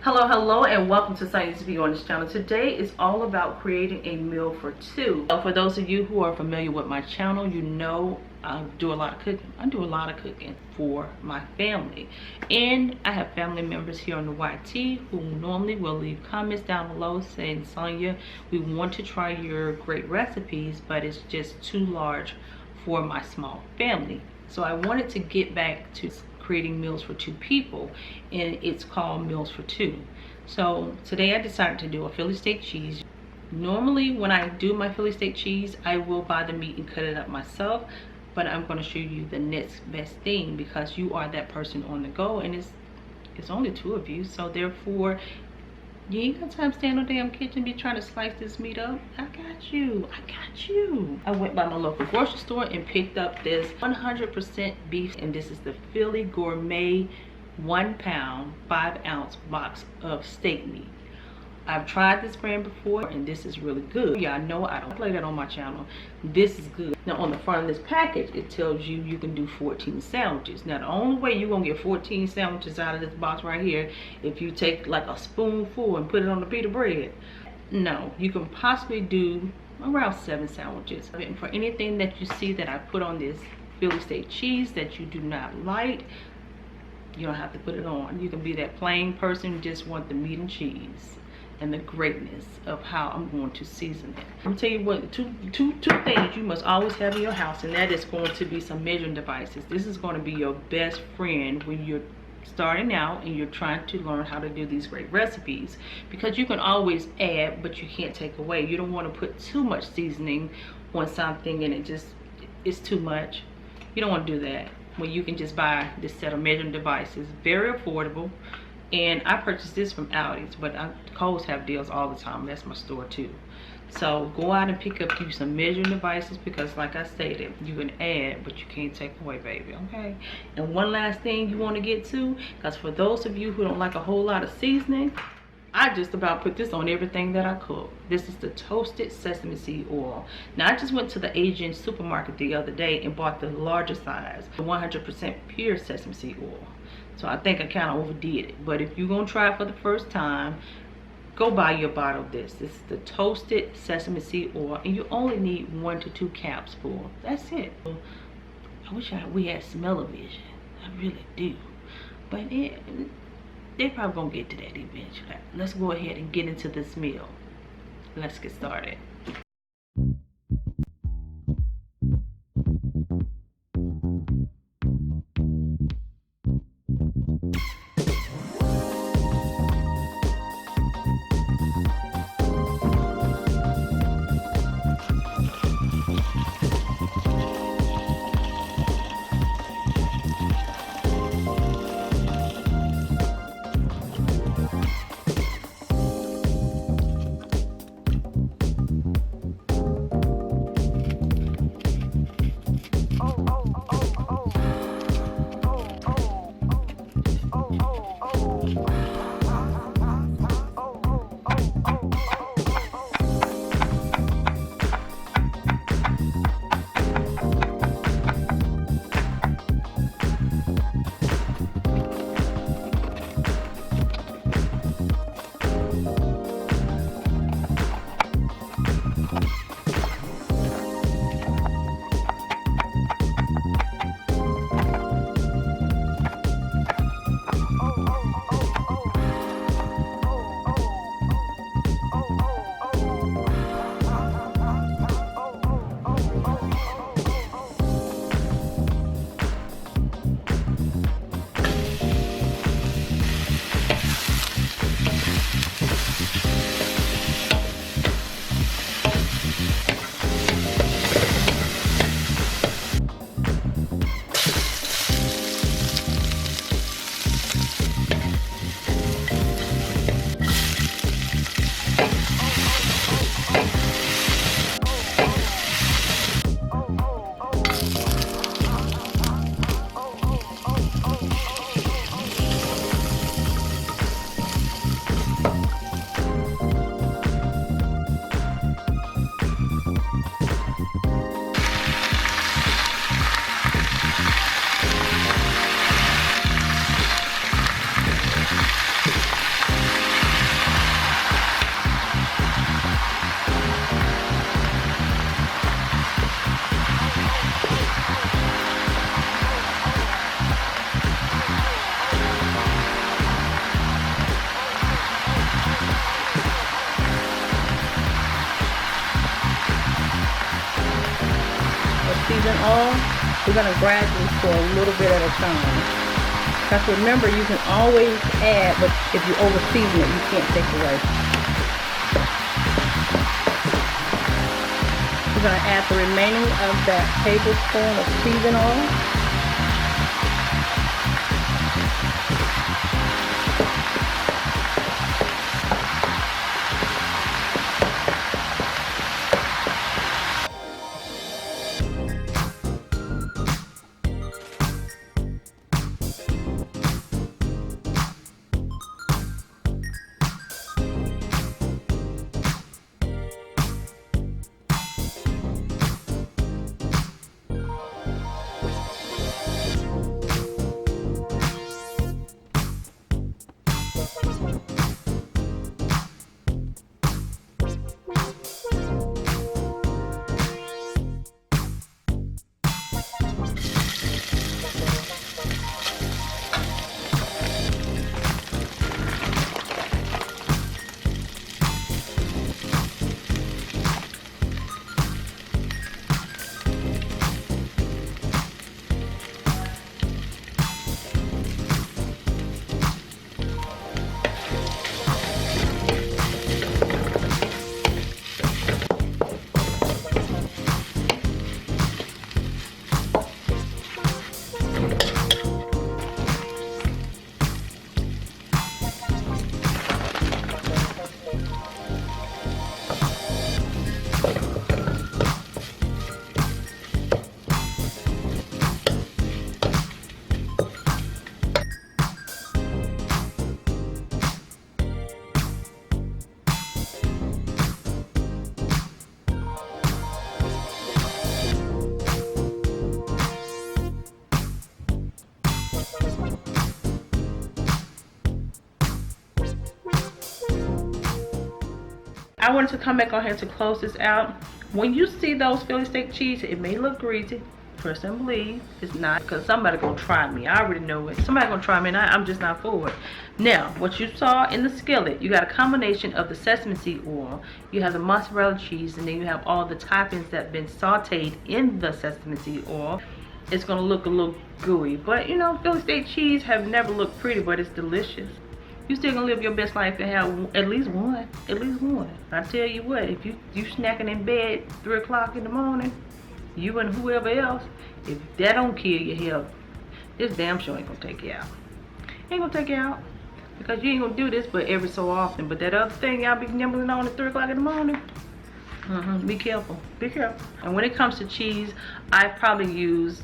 Hello, and welcome to Tbsp on this channel. Today is all about creating a meal for two. For those of you who are familiar with my channel, you know I do a lot of cooking. I do a lot of cooking for my family, and I have family members here on the YT who normally will leave comments down below saying, Sonia, we want to try your great recipes, but it's just too large for my small family. So I wanted to get back to creating meals for two people, and it's called Meals for Two. So today I decided to do a Philly steak cheese. Normally when I do my Philly steak cheese, I will buy the meat and cut it up myself, but I'm going to show you the next best thing because you are that person on the go, and it's only two of you, so therefore you ain't got time to stand in the damn kitchen and be trying to slice this meat up. I got you. I went by my local grocery store and picked up this 100% beef, and this is the Philly Gourmet 1 pound 5 ounce box of steak meat. I've tried this brand before, and this is really good. Yeah, I know I don't play that on my channel. This is good. Now on the front of this package, it tells you you can do 14 sandwiches. Now the only way you're gonna get 14 sandwiches out of this box right here, if you take like a spoonful and put it on a pita bread. No, you can possibly do around 7 sandwiches. And for anything that you see that I put on this Philly steak cheese that you do not like, you don't have to put it on. You can be that plain person who just want the meat and cheese and the greatness of how I'm going to season it. I'm gonna tell you what, two things you must always have in your house, and that is going to be some measuring devices. This is going to be your best friend when you're starting out and you're trying to learn how to do these great recipes, because you can always add but you can't take away. You don't want to put too much seasoning on something and it's too much. You don't want to do that when you can just buy this set of measuring devices. Very affordable. And I purchased this from Aldi's, but Kohl's have deals all the time. That's my store too. So go out and pick up you some measuring devices, because like I stated, you can add but you can't take away, baby. Okay. And one last thing you want to get to, because for those of you who don't like a whole lot of seasoning, I just about put this on everything that I cook. This is the toasted sesame seed oil. Now I just went to the Asian supermarket the other day and bought the larger size, the 100% pure sesame seed oil. So I think I kind of overdid it. But if you're going to try it for the first time, go buy your bottle of this. This is the toasted sesame seed oil, and you only need 1 to 2 caps full. That's it. I wish we had smell-o-vision. I really do. But they're probably going to get to that eventually. Let's go ahead and get into this meal. Let's get started. season all, we're going to gradually pour a little bit at a time. Because remember, you can always add, but if you over season it, you can't take away. We're going to add the remaining of that tablespoon of season oil. I wanted to come back on here to close this out. When you see those Philly steak cheese, it may look greasy. Trust and believe it's not, because somebody gonna try me. I already know it. Somebody gonna try me, and I'm just not for it. Now, what you saw in the skillet, you got a combination of the sesame seed oil, you have the mozzarella cheese, and then you have all the toppings that have been sauteed in the sesame seed oil. It's gonna look a little gooey, but you know, Philly steak cheese have never looked pretty, but it's delicious. You still gonna live your best life and have at least one. At least one. I tell you what, if you snacking in bed 3 o'clock in the morning, you and whoever else, if that don't kill your health, this damn sure ain't gonna take you out. Ain't gonna take you out. Because you ain't gonna do this but every so often. But that other thing y'all be nibbling on at 3 o'clock in the morning, be careful. Be careful. And when it comes to cheese, I probably use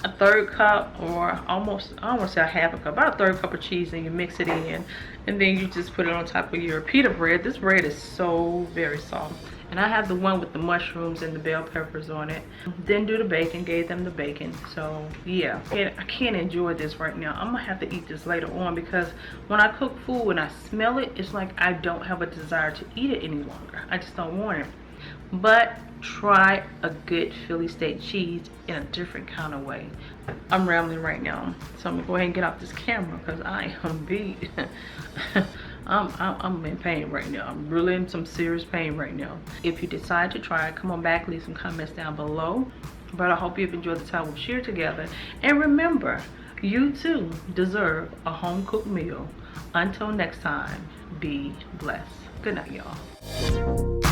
a 1/3 cup, or almost, I don't want to say a 1/2 cup, about a 1/3 cup of cheese, and you mix it in, and then you just put it on top of your pita bread. This bread is so very soft. And I have the one with the mushrooms and the bell peppers on it. Didn't do the bacon, gave them the bacon. So yeah, I can't enjoy this right now. I'm gonna have to eat this later on, because when I cook food and I smell it, it's like I don't have a desire to eat it any longer. I just don't want it. But try a good Philly steak cheese in a different kind of way. I'm rambling right now, so I'm gonna go ahead and get off this camera because I am beat. I'm in pain right now. I'm really in some serious pain right now. If you decide to try it, come on back, leave some comments down below. But I hope you've enjoyed the time we've shared together. And remember, you too deserve a home-cooked meal. Until next time, be blessed. Good night, y'all.